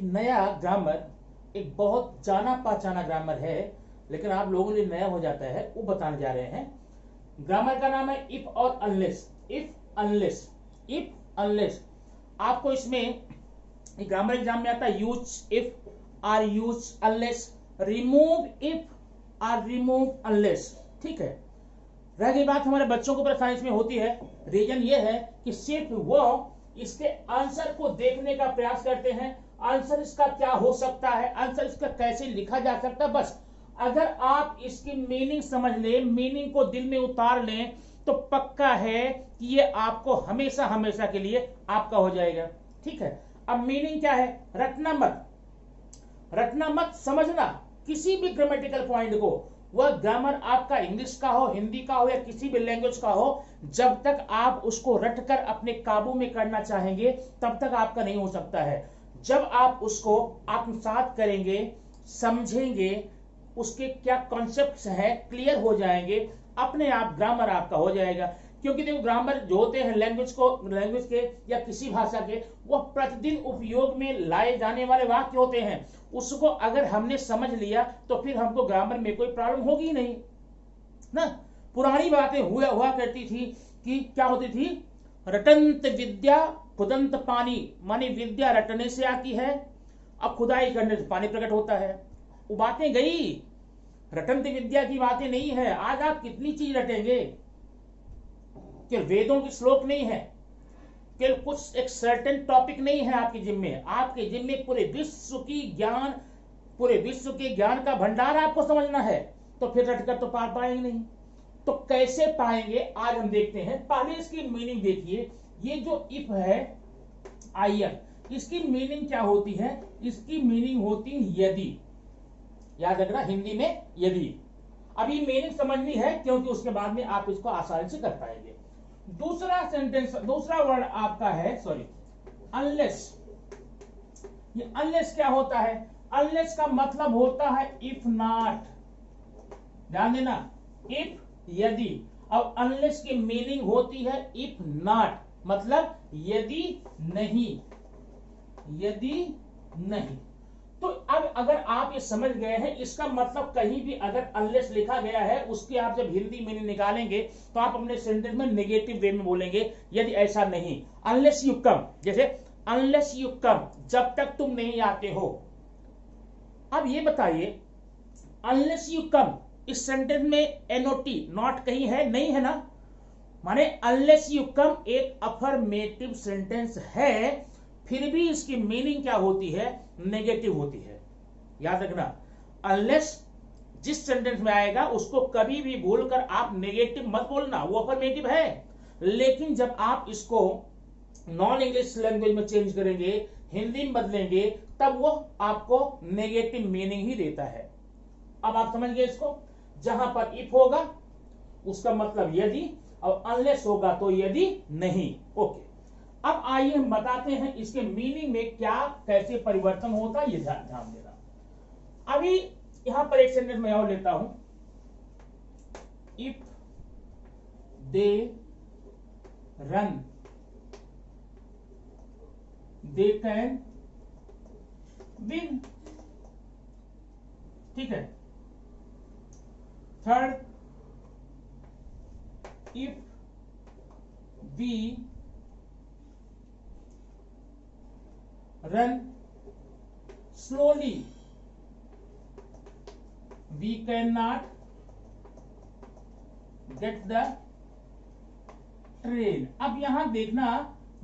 नया ग्रामर, एक बहुत जाना पहचाना ग्रामर है, लेकिन आप लोगों के लिए नया हो जाता है, वो बताने जा रहे हैं। ग्रामर का नाम है इफ और unless. If unless, if unless. आपको इसमें ग्रामर एग्जाम में आता है use if or use unless, remove if or remove unless. ठीक है, रह गई बात हमारे बच्चों को परेशानी इसमें होती है, रीजन ये है कि सिर्फ वो इसके आंसर को देखने का प्रयास करते हैं, आंसर इसका क्या हो सकता है, आंसर इसका कैसे लिखा जा सकता है। बस अगर आप इसकी मीनिंग समझ लें, मीनिंग को दिल में उतार लें, तो पक्का है कि ये आपको हमेशा हमेशा के लिए आपका हो जाएगा। ठीक है, अब मीनिंग क्या है, रटना मत, रटना मत, समझना किसी भी ग्रामेटिकल पॉइंट को। वह ग्रामर आपका इंग्लिश का हो, हिंदी का हो या किसी भी लैंग्वेज का हो, जब तक आप उसको रटकर अपने काबू में करना चाहेंगे तब तक आपका नहीं हो सकता है। जब आप उसको आत्मसात करेंगे, समझेंगे, उसके क्या कॉन्सेप्ट्स हैं, क्लियर हो जाएंगे, अपने आप ग्रामर आपका हो जाएगा। क्योंकि देखो ग्रामर जो होते हैं लैंग्वेज के या किसी भाषा के, वह प्रतिदिन उपयोग में लाए जाने वाले वाक्य होते हैं। उसको अगर हमने समझ लिया तो फिर हमको ग्रामर में कोई प्रॉब्लम होगी नहीं ना। पुरानी बातें हुआ करती थी कि क्या होती थी, रटंत विद्या खुदंत पानी, माने विद्या रटने से आती है, अब खुदाई करने से पानी प्रकट होता है। वो बातें गई, रटंत विद्या की बातें नहीं है। आज आप कितनी चीज रटेंगे, कि वेदों की श्लोक नहीं है, कि कुछ एक सर्टेन टॉपिक नहीं है आपके जिम्मे, आपके जिम्मे पूरे विश्व के ज्ञान का भंडार आपको समझना है। तो फिर रटकर तो पार पाएंगे नहीं, तो कैसे पाएंगे आज हम देखते हैं। पहले इसकी मीनिंग देखिए, ये जो इफ है आयन, इसकी मीनिंग क्या होती है, इसकी मीनिंग होती है यदि, याद रखना हिंदी में यदि। अभी मीनिंग समझनी है क्योंकि उसके बाद में आप इसको आसानी से कर पाएंगे। दूसरा सेंटेंस, दूसरा वर्ड आपका है सॉरी अनलेस। ये अनलेस क्या होता है, अनलेस का मतलब होता है इफ नॉट, ध्यान देना, इफ यदि। अब अनलेस की मीनिंग होती है इफ नॉट, मतलब यदि नहीं, यदि नहीं। तो अब अगर आप ये समझ गए हैं, इसका मतलब कहीं भी अगर अनलेस लिखा गया है, उसकी आप जब हिंदी मीनिंग निकालेंगे तो आप अपने सेंटेंस में नेगेटिव वे में बोलेंगे, यदि ऐसा नहीं। अनलेस यू कम, जैसे अनलेस यू कम, जब तक तुम नहीं आते हो। अब ये बताइए, अनलेस यू कम, इस सेंटेंस में एनओटी नॉट कहीं है, नहीं है ना, माने अनलेस यू कम एक अफर्मेटिव सेंटेंस है, फिर भी इसकी मीनिंग क्या होती है, नेगेटिव होती है। याद रखना, अनलेस जिस सेंटेंस में आएगा उसको कभी भी भूलकर आप नेगेटिव मत बोलना, वो अफर्मेटिव है। लेकिन जब आप इसको नॉन इंग्लिश लैंग्वेज में चेंज करेंगे, हिंदी में बदलेंगे, तब वो आपको नेगेटिव मीनिंग ही देता है। अब आप समझ गए इसको, जहां पर इफ होगा उसका मतलब यदि, और अनलेस होगा तो यदि नहीं। ओके, अब आइए हम बताते हैं इसके मीनिंग में क्या कैसे परिवर्तन होता है, ये ध्यान देना। अभी यहां पर एक सेंटेंस मैं और लेता हूं, if they run they can win. ठीक है, third, if we run slowly we cannot get the train। अब यहां देखना,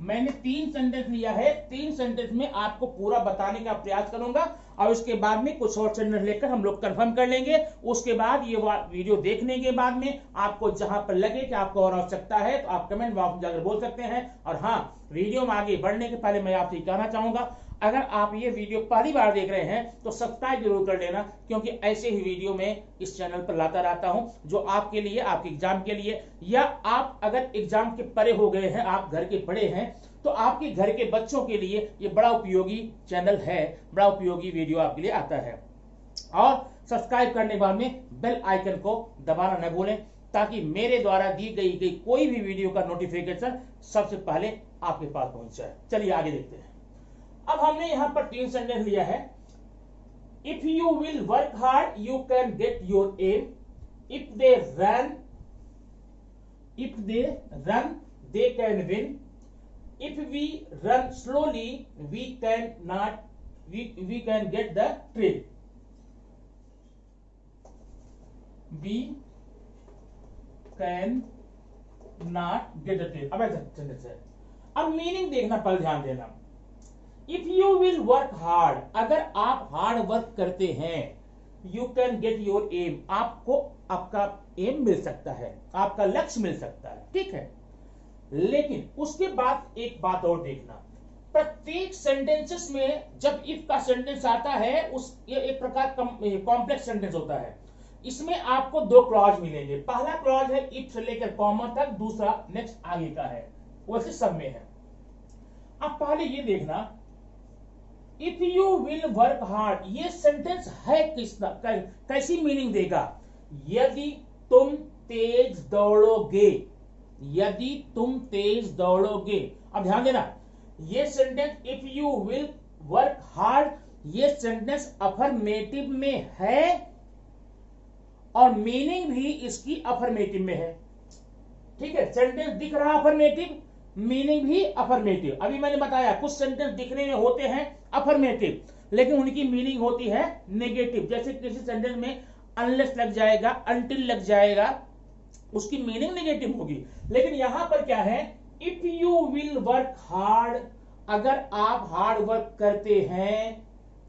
मैंने 3 सेंटेंस लिया है, 3 सेंटेंस में आपको पूरा बताने का प्रयास करूंगा, और उसके बाद में कुछ और सेंटेंस लेकर हम लोग कंफर्म कर लेंगे। उसके बाद ये वीडियो देखने के बाद में आपको जहां पर लगे कि आपको और आवश्यकता है तो आप कमेंट बॉक्स में जाकर बोल सकते हैं। और हाँ, वीडियो में आगे बढ़ने के पहले मैं आपसे कहना चाहूंगा, अगर आप ये वीडियो पहली बार देख रहे हैं तो सब्सक्राइब जरूर कर लेना, क्योंकि ऐसे ही वीडियो में इस चैनल पर लाता रहता हूं जो आपके लिए, आपके एग्जाम के लिए, या आप अगर एग्जाम के परे हो गए हैं, आप घर के बड़े हैं, तो आपके घर के बच्चों के लिए ये बड़ा उपयोगी चैनल है, बड़ा उपयोगी वीडियो आपके लिए आता है। और सब्सक्राइब करने के बाद में बेल आइकन को दबाना न भूलें, ताकि मेरे द्वारा दी गई कोई भी वीडियो का नोटिफिकेशन सबसे पहले आपके पास पहुंच जाए। चलिए आगे देखते हैं। अब हमने यहां पर 3 सेंटेंस लिया है। If you will work hard you can get your aim, if they run they can win, if we run slowly we can not we can get the trail, we can not get the trail। अब ऐसा sentence है। अब meaning देखना, पहले ध्यान देना। If you will work hard, अगर आप हार्ड वर्क करते हैं, you can get your aim, आपको आपका एम मिल सकता है, आपका लक्ष्य मिल सकता है, ठीक है। लेकिन उसके बाद एक बात और देखना, प्रत्येक सेंटेंसेस में जब इफ का सेंटेंस आता है, उस ये एक प्रकार कॉम्प्लेक्स सेंटेंस होता है। इसमें आपको 2 क्लॉज मिलेंगे। पहला क्लॉज है इफ से लेकर कॉमा तक, दूसरा नेक्स्ट आगे का है, वैसे सब में है। अब पहले ये देखना, if you will work hard, ये सेंटेंस है किसका, कैसी मीनिंग देगा? यदि तुम तेज दौड़ोगे, यदि तुम तेज दौड़ोगे। अब ध्यान देना, ये sentence if you will work hard, ये सेंटेंस अफर्मेटिव में है और मीनिंग भी इसकी अफर्मेटिव में है, ठीक है। सेंटेंस दिख रहा अफर्मेटिव, मीनिंग भी अफर्मेटिव। अभी मैंने बताया कुछ सेंटेंस दिखने में होते हैं अफर्मेटिव, लेकिन उनकी मीनिंग होती है नेगेटिव। जैसे किसी सेंटेंस में अनलेस लग जाएगा, अनटिल लग जाएगा, उसकी मीनिंग नेगेटिव होगी। लेकिन यहां पर क्या है, if you will work hard, अगर आप हार्ड वर्क करते हैं,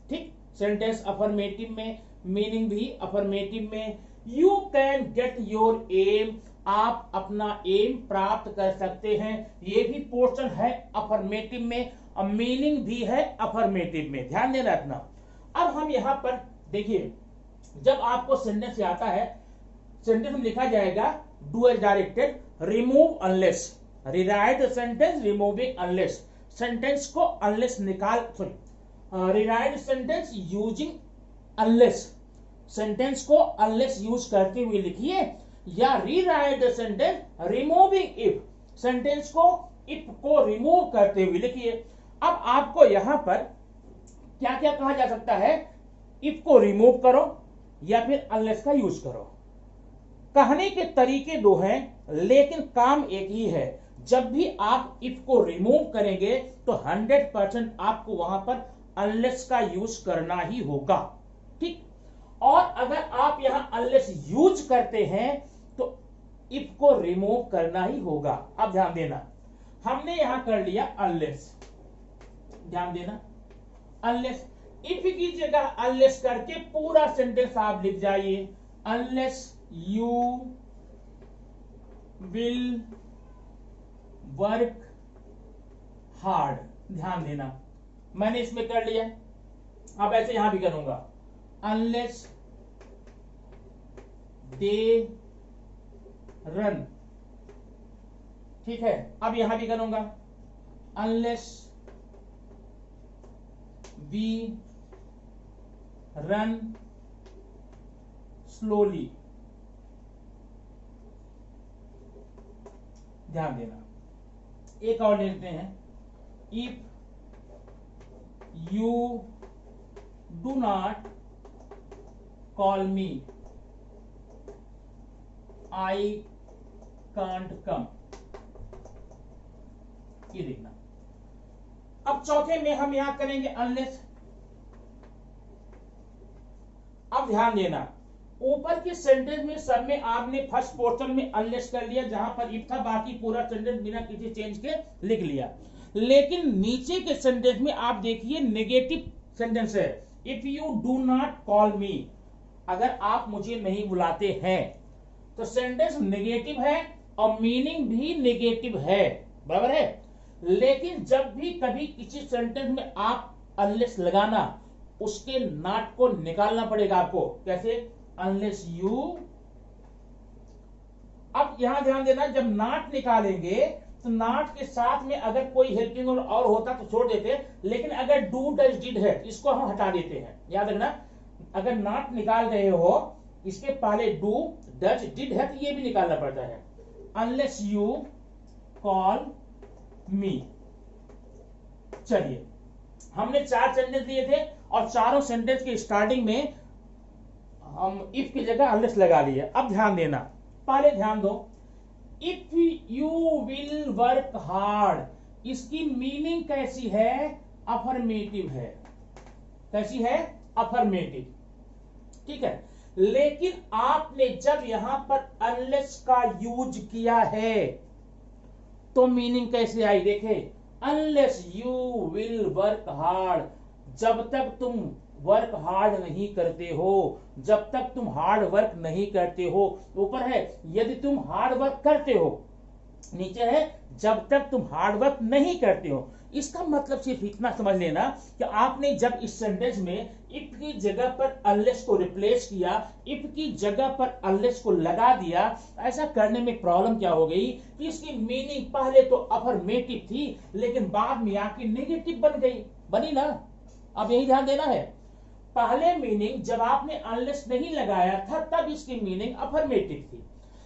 ठीक, सेंटेंस अफर्मेटिव में, मीनिंग भी अफर्मेटिव में। You can get your aim, आप अपना एम प्राप्त कर सकते हैं, ये भी पोर्शन है अफर्मेटिव में और मीनिंग भी है अफर्मेटिव में, ध्यान देना रखना। अब हम यहां पर देखिए, जब आपको सेंटेंस आता है, सेंटेंस में लिखा जाएगा do as directed, remove unless, rewrite the sentence removing unless, sentence को अनलेस निकाल, sorry, rewrite sentence using unless, sentence को अनलेस यूज करते हुए लिखिए, या rewrite the sentence removing if, sentence को इफ को रिमूव करते हुए लिखिए। अब आपको यहां पर क्या क्या कहा जा सकता है, इफ को रिमूव करो या फिर अनलेस का यूज करो। कहने के तरीके 2 हैं, लेकिन काम एक ही है। जब भी आप इफ को रिमूव करेंगे तो 100% आपको वहां पर अनलेस का यूज करना ही होगा, ठीक। और अगर आप यहां अनलेस यूज करते हैं तो इफ को रिमूव करना ही होगा। अब ध्यान देना, हमने यहां कर लिया अनलेस, ध्यान देना, अनलेस, इफ की जगह अनलेस करके पूरा सेंटेंस आप लिख जाइए, unless you will work hard. ध्यान देना, मैंने इसमें कर लिया, अब ऐसे यहां भी करूंगा, अनलेस दे रन, ठीक है। अब यहां भी करूंगा, अनलेस वी रन स्लोली। ध्यान देना, एक और लिखते हैं, if you do not call me I can't come. ये देखना। अब चौथे में हम यहां करेंगे अनलेस। अब ध्यान देना, ऊपर के सेंटेंस में सब में आपने फर्स्ट पोर्शन में अनलेस कर लिया, जहां पर इफ था, बाकी पूरा सेंटेंस बिना किसी चेंज के लिख लिया। लेकिन नीचे के सेंटेंस में आप देखिए नेगेटिव सेंटेंस है, if you do not call मी, अगर आप मुझे नहीं बुलाते हैं, तो सेंटेंस नेगेटिव है और मीनिंग भी नेगेटिव है, बराबर है। लेकिन जब भी कभी किसी सेंटेंस में आप अनलेस लगाना, उसके नॉट को निकालना पड़ेगा आपको। कैसे? Unless you. अब यहां ध्यान देना, जब नॉट निकालेंगे तो नॉट के साथ में अगर कोई हेल्पिंग और होता तो छोड़ देते, लेकिन अगर डू डज डिड है इसको हम हटा देते हैं। याद रखना, अगर नॉट निकाल रहे हो इसके पहले डू डज डिड है तो ये भी निकालना पड़ता है। अनलेस यू कॉल मी। चलिए हमने 4 सेंटेंस दिए थे और चारों सेंटेंस के स्टार्टिंग में हम इफ की जगह अनलेस लगा लिए। अब ध्यान देना, पहले ध्यान दो, if you will work hard, इसकी मीनिंग कैसी है? अफर्मेटिव है। कैसी है? अफर्मेटिव। ठीक है, लेकिन आपने जब यहां पर अनलेस का यूज किया है तो मीनिंग कैसे आई? देखे, unless you will work hard, जब तक तुम वर्क हार्ड नहीं करते हो, जब तक तुम हार्ड वर्क नहीं करते हो, ऊपर है यदि तुम हार्ड वर्क करते हो, नीचे है जब तक तुम हार्ड वर्क नहीं करते हो। इसका मतलब सिर्फ इतना समझ लेना कि आपने जब इस सेंटेंस में इफ की जगह पर अनलेस को रिप्लेस किया, इफ की जगह पर अनलेस को लगा दिया, ऐसा करने में प्रॉब्लम क्या हो गई कि इसकी मीनिंग पहले तो अफर्मेटिव थी लेकिन बाद में आके नेगेटिव बन गई, बनी ना। अब यही ध्यान देना है, पहले मीनिंग जब आपने अनलेस नहीं लगाया था तब इसकी मीनिंग अफर्मेटिव थी,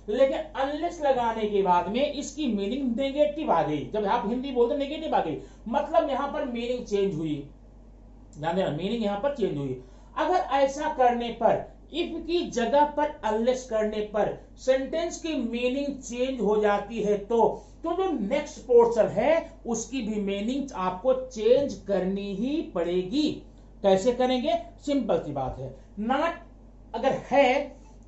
लेकिन अनलेस लगाने के बाद में इसकी मीनिंग नेगेटिव आ गई। जब आप हिंदी बोलते नेगेटिव आ गई, मतलब यहां पर मीनिंग चेंज हुई। ध्यान देना, मीनिंग यहां पर चेंज हुई। अगर ऐसा करने पर, इफ की जगह पर अनलेस करने पर सेंटेंस की मीनिंग चेंज हो जाती है तो जो नेक्स्ट पोर्शन है उसकी भी मीनिंग आपको चेंज करनी ही पड़ेगी। कैसे करेंगे? सिंपल सी बात है, नॉट अगर है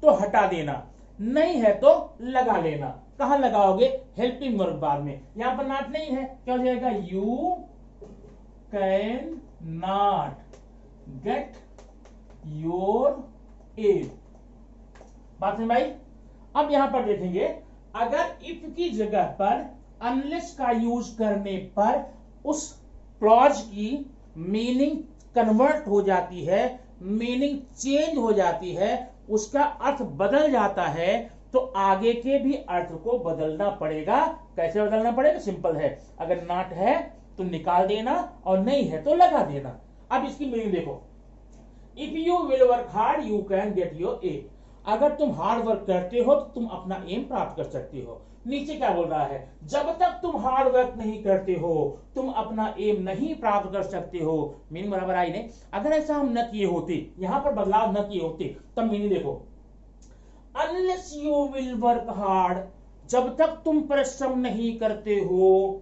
तो हटा देना, नहीं है तो लगा लेना। कहां लगाओगे? हेल्पिंग वर्ब बाद में। यहां पर नॉट नहीं है, क्या हो जाएगा? You can not get your add. बात समझ आई? अब यहां पर देखेंगे, अगर इफ की जगह पर अनलेस का यूज करने पर उस क्लॉज की मीनिंग कन्वर्ट हो जाती है, मीनिंग चेंज हो जाती है, उसका अर्थ बदल जाता है, तो आगे के भी अर्थ को बदलना पड़ेगा। कैसे बदलना पड़ेगा? सिंपल है, अगर नॉट है तो निकाल देना और नहीं है तो लगा देना। अब इसकी मीनिंग देखो, if you will work hard you can get your aim, अगर तुम हार्ड वर्क करते हो तो तुम अपना एम प्राप्त कर सकते हो। नीचे क्या बोल रहा है? जब तक तुम हार्ड वर्क नहीं करते हो तुम अपना एम नहीं प्राप्त कर सकते हो। मीनिंग बराबर आई नहीं? अगर ऐसा हम न किए होते, यहां पर बदलाव न किए होते, तब मीनिंग देखो, unless you will work hard, जब तक तुम परिश्रम नहीं करते हो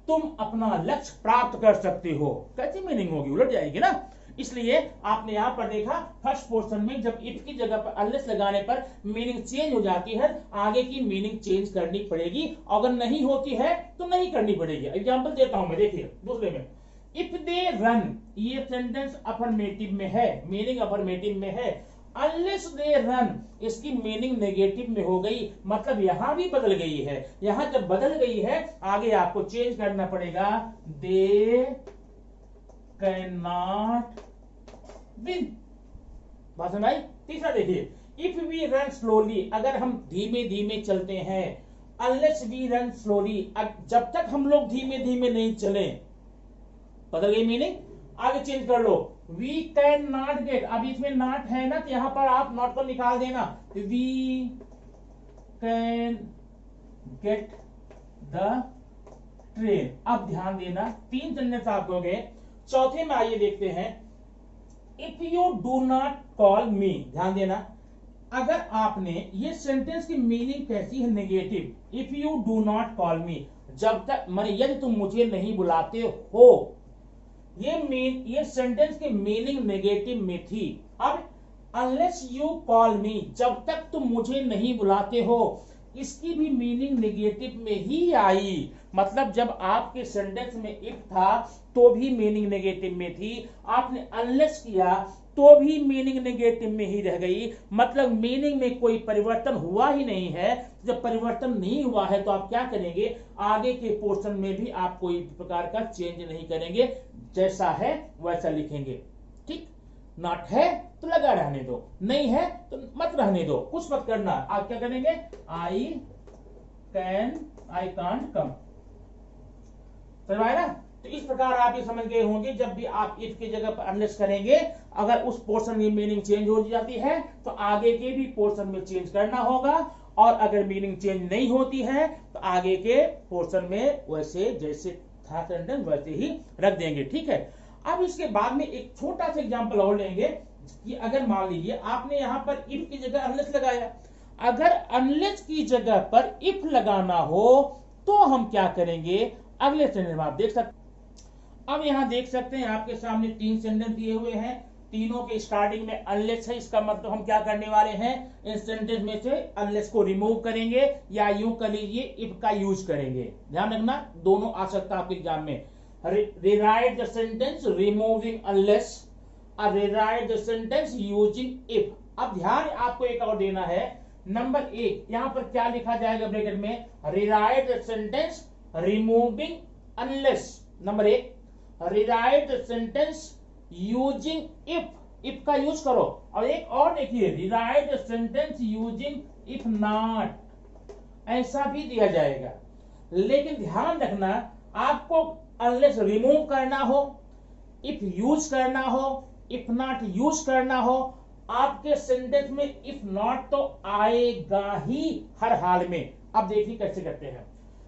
तुम अपना लक्ष्य प्राप्त कर सकते हो। कैसी मीनिंग होगी? उलट जाएगी ना। इसलिए आपने यहां पर देखा फर्स्ट पोर्शन में जब इफ की जगह पर अनलेस लगाने पर मीनिंग चेंज हो जाती है, आगे की मीनिंग चेंज करनी पड़ेगी। अगर नहीं होती है तो नहीं करनी पड़ेगी। एग्जांपल देता हूं मैं, देखिए दूसरे में, इफ दे रन, ये सेंटेंस अफर्मेटिव में है, मीनिंग अफर्मेटिव में है। अनलेस दे रन, इसकी मीनिंग नेगेटिव में हो गई, मतलब यहां भी बदल गई है। यहां जब बदल गई है आगे आपको चेंज करना पड़ेगा, दे कैन नॉट विन। बात समझ आई? तीसरा देखिए, इफ वी रन स्लोली, अगर हम धीमे धीमे चलते हैं, अनलेस वी रन स्लोली, जब तक हम लोग धीमे धीमे नहीं चले, बदल गई मीनिंग। आगे चेंज कर लो, वी कैन नॉट गेट, अब इसमें नॉट है ना तो यहां पर आप नॉट को निकाल देना, we can get the train. अब ध्यान देना, 3 सेंटेंस आप हो गए। चौथे में आइए देखते हैं, if you do not call मी, ध्यान देना, अगर आपने, ये सेंटेंस की मीनिंग कैसी है? Negative. If you do not call मी, जब तक माने यदि तुम मुझे नहीं बुलाते हो, ये सेंटेंस की मीनिंग नेगेटिव में थी। अब अनलेस यू कॉल मी, जब तक तुम मुझे नहीं बुलाते हो, इसकी भी मीनिंग नेगेटिव में ही आई। मतलब जब आपके सेंटेंस में इफ था तो भी मीनिंग नेगेटिव में थी, आपने अनलेस किया तो भी मीनिंग नेगेटिव में ही रह गई। मतलब मीनिंग में कोई परिवर्तन हुआ ही नहीं है। जब परिवर्तन नहीं हुआ है तो आप क्या करेंगे? आगे के पोर्शन में भी आप कोई प्रकार का चेंज नहीं करेंगे, जैसा है वैसा लिखेंगे। ठीक, नॉट है तो लगा रहने दो, नहीं है तो मत रहने दो, कुछ मत करना। आप क्या करेंगे? I can't come. समझ आया ना? तो इस प्रकार आप ये समझ गए होंगे, जब भी आप इफ की जगह पर अनलेस करेंगे, अगर उस पोर्शन की मीनिंग चेंज हो जाती है तो आगे के भी पोर्शन में चेंज करना होगा, और अगर मीनिंग चेंज नहीं होती है तो आगे के पोर्शन में वैसे जैसे था सेंटेंस वैसे ही रख देंगे। ठीक है, अब इसके बाद में एक छोटा सा एग्जांपल और लेंगे कि अगर मान लीजिए आपने यहां पर इफ की जगह अनलेस लगाया, अगर अनलेस की जगह पर इफ लगाना हो तो हम क्या करेंगे, अगले सेंटेंस में आप देख सकते। अब यहां देख सकते हैं आपके सामने 3 सेंटेंस दिए हुए हैं, तीनों के स्टार्टिंग में अनलेस है। इसका मतलब हम क्या करने वाले हैं, इस सेंटेंस में से अनलेस को रिमूव करेंगे या यूं कर लीजिए इफ का यूज करेंगे। ध्यान रखना, दोनों आ सकता है आपके एग्जाम में। rewrite the sentence removing unless or rewrite the sentence using if। अब ध्यान आपको एक और देना है, नंबर 1 यहां पर क्या लिखा जाएगा ब्रैकेट में, rewrite the sentence removing unless। Number 1 rewrite the sentence using if का यूज करो। और एक और देखिए, rewrite the sentence using if not, ऐसा भी दिया जाएगा। लेकिन ध्यान रखना, आपको अनलेस रिमूव करना हो, इफ यूज करना हो, इफ नॉट यूज करना हो, आपके सेंटेंस में इफ नॉट तो आएगा ही हर हाल में। अब देखिए कैसे करते हैं।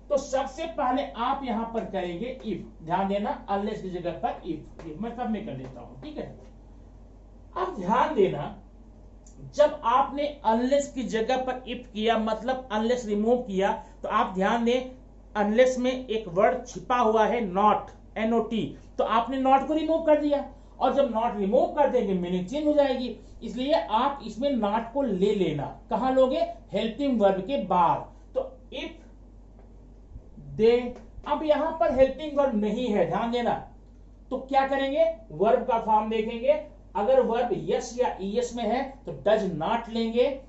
तो सबसे पहले आप यहां पर करेंगे इफ, ध्यान देना, अनलेस की जगह पर इफ मैं सब में कर देता हूं। ठीक है, अब ध्यान देना, जब आपने अनलेस की जगह पर इफ किया मतलब अनलेस रिमूव किया, तो आप ध्यान दें अनलेस में एक वर्ड छिपा हुआ है नॉट, NOT, तो आपने नॉट को रिमूव कर दिया। और जब नॉट रिमूव कर देंगे मीनिंग चेंज हो जाएगी, इसलिए आप इसमें नॉट को ले लेना। कहां लोगे, हेल्पिंग वर्ब के बाद। तो इफ दे, अब यहां पर हेल्पिंग वर्ब नहीं है, ध्यान देना, तो क्या करेंगे, वर्ब का फॉर्म देखेंगे। अगर वर्ब यस या ईएस में है तो डज नॉट लेंगे,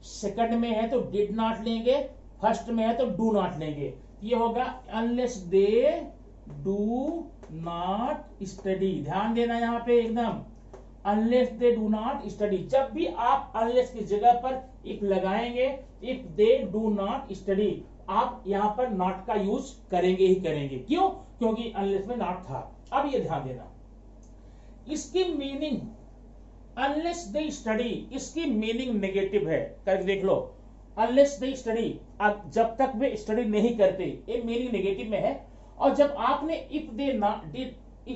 सेकंड में है तो डिड नॉट लेंगे, फर्स्ट में है तो डू नॉट लेंगे। ये होगा unless they do not study. ध्यान देना यहां पे एकदम, unless they do not study. जब भी आप अनलेस की जगह पर इफ लगाएंगे, if they do not study, आप यहां पर नॉट का यूज करेंगे ही करेंगे। क्यों, क्योंकि अनलेस में नॉट था। अब ये ध्यान देना, इसकी मीनिंग अनलेस दे स्टडी, इसकी मीनिंग नेगेटिव है। करके देख लो, अनलेस दे स्टडी, जब तक वे स्टडी नहीं करते, ये मीनिंग नेगेटिव में है। और जब आपने इफ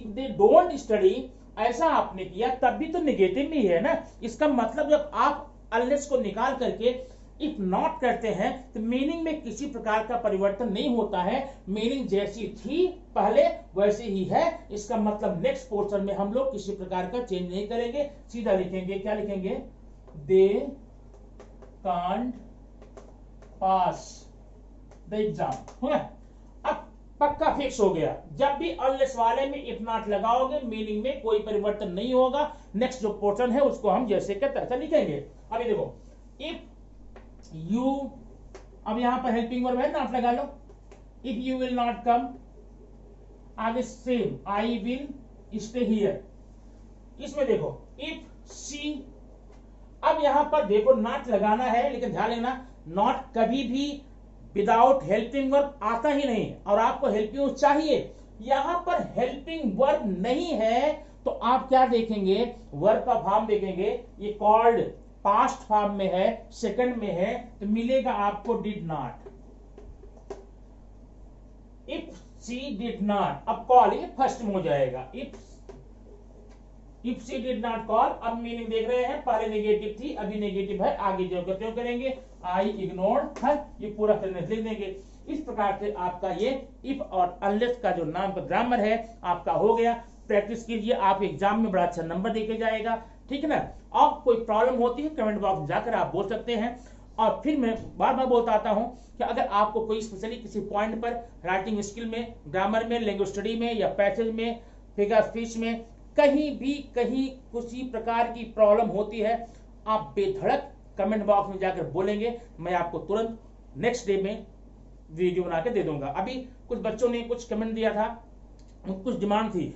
दे डोंट स्टडी ऐसा आपने किया, तब भी तो नेगेटिव में ही है ना। इसका मतलब जब आप अनलेस को निकाल करके इफ नॉट करते हैं तो मीनिंग में किसी प्रकार का परिवर्तन नहीं होता है, मीनिंग जैसी थी पहले वैसे ही है। इसका मतलब नेक्स्ट पोर्शन में हम लोग किसी प्रकार का चेंज नहीं करेंगे, सीधा लिखेंगे, क्या लिखेंगे, they can't pass the exam. अब पक्का फिक्स हो गया, जब भी अनलेस वाले में इफ नॉट लगाओगे मीनिंग में कोई परिवर्तन नहीं होगा। नेक्स्ट जो पोर्शन है उसको हम जैसे के तैसे लिखेंगे। अभी देखो, इफ यू, अब यहां पर हेल्पिंग वर्ब है, नॉट लगा लो। If you will not come, आगे same, I will stay here. इसमें देखो इफ सी, अब यहां पर देखो नॉट लगाना है, लेकिन ध्यान लेना नॉट कभी भी विदाउट हेल्पिंग वर्ब आता ही नहीं, और आपको हेल्पिंग वर्ब चाहिए। यहां पर हेल्पिंग वर्ब नहीं है तो आप क्या देखेंगे, वर्ब का फॉर्म देखेंगे। ये कॉल्ड पास्ट फॉर्म में है, सेकंड में है, तो मिलेगा आपको did not. If she did not, अब कॉल ये फर्स्ट में हो जाएगा। If she did not call, अब मीनिंग देख रहे हैं, पहले नेगेटिव थी अभी नेगेटिव है, आगे जो करते हो करेंगे। आई इग्नोर्ड है, ये पूरा सेंटेंस लिख देंगे। इस प्रकार से आपका ये इफ और अनलेस का जो नाम का ग्रामर है आपका हो गया। प्रैक्टिस कीजिए, आप एग्जाम में बड़ा अच्छा नंबर देके जाएगा। ठीक है ना। और कोई प्रॉब्लम होती है कमेंट बॉक्स में जाकर आप बोल सकते हैं। और फिर मैं बार बार बोलता आता हूं कि अगर आपको कोई स्पेशली किसी पॉइंट पर राइटिंग स्किल में, ग्रामर में, लैंग्वेज स्टडी में या पैसेज में, फिगर स्पीच में कहीं किसी प्रकार की प्रॉब्लम होती है, आप बेधड़क कमेंट बॉक्स में जाकर बोलेंगे, मैं आपको तुरंत नेक्स्ट डे में वीडियो बना के दे दूंगा। अभी कुछ बच्चों ने कुछ कमेंट दिया था, कुछ डिमांड थी,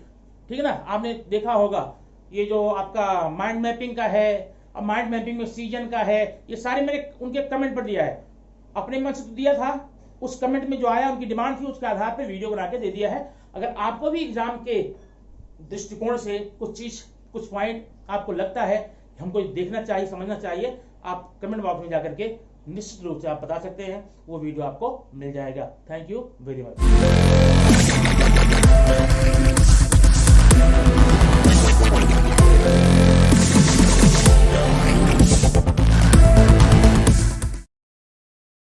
ठीक है ना। आपने देखा होगा ये जो आपका माइंड मैपिंग का है, और माइंड मैपिंग में सीजन का है, ये सारे मैंने उनके कमेंट पर दिया है, अपने मन से तो दिया था। उस कमेंट में जो आया उनकी डिमांड थी, उसके आधार पर वीडियो बना के दे दिया है। अगर आपको भी एग्जाम के दृष्टिकोण से कुछ चीज, कुछ पॉइंट आपको लगता है हमको देखना चाहिए, समझना चाहिए, आप कमेंट बॉक्स में जाकर के निश्चित रूप से आप बता सकते हैं, वो वीडियो आपको मिल जाएगा। Thank you very much.